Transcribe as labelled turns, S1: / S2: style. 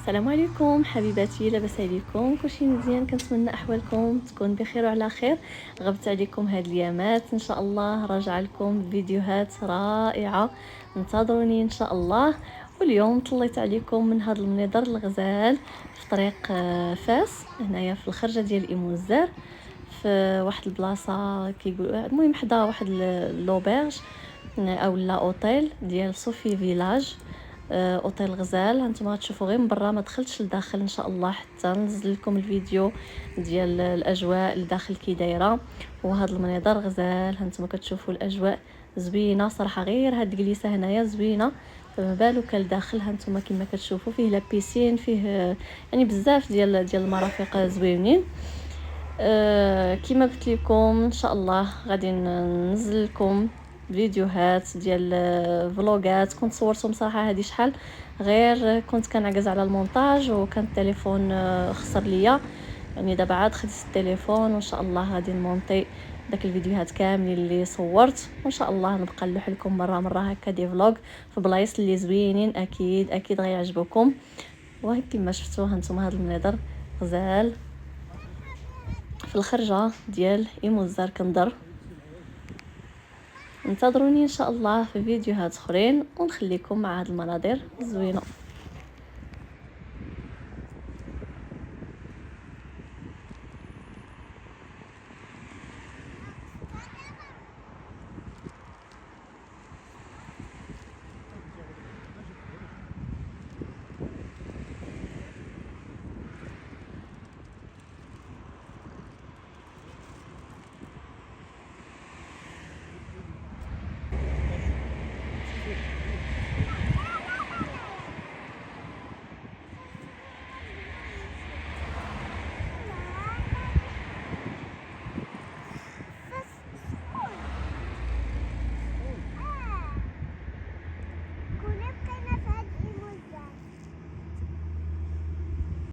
S1: السلام عليكم حبيباتي، لاباس عليكم؟ كلشي مزيان؟ كنتمنى احوالكم تكون بخير وعلى خير. غبت عليكم هاد الايامات، ان شاء الله راجعه لكم بفيديوهات رائعه. انتظروني ان شاء الله. واليوم طليت عليكم من هاد المنظر الغزال في طريق فاس، هنايا في الخرجه ديال ايموزار، في واحد البلاصه كيقولوا المهم حدا واحد لوبيرج او لا اوتيل ديال صوفي فيلاج. اوتيل غزال. هانتوما غتشوفوا غير من برا، ما دخلتش لداخل ان شاء الله حتى ننزل لكم الفيديو ديال الاجواء لداخل كي دايره. وهذا المنظر غزال، هانتوما كتشوفوا الاجواء زوينه صراحه، غير هاد الجليسه هنايا زوينه، فما بالك لداخل. هانتوما كما كتشوفوا فيه لا بيسين، فيه يعني بزاف ديال المرافق زوينين. كما قلت لكم ان شاء الله غادي ننزل لكم فيديوهات ديال فلوغات كنت صورتهم صراحه هذه شحال، غير كنت كنعجز على المونتاج وكان التليفون خسر ليا. يعني دابا عاد خديت التليفون وان شاء الله غادي نمونطي داك الفيديوهات كاملين اللي صورت، وان شاء الله نبقى نلوح لكم مره هكا دي فلوغ في بلايص اللي زوينين، اكيد غيعجبكم. وكما شفتوا هانتوما هذا المنظر غزال في الخرجه ديال ايموزار كندر. انتظروني ان شاء الله في فيديوهات اخرين ونخليكم مع هاد المناظر الزوينه.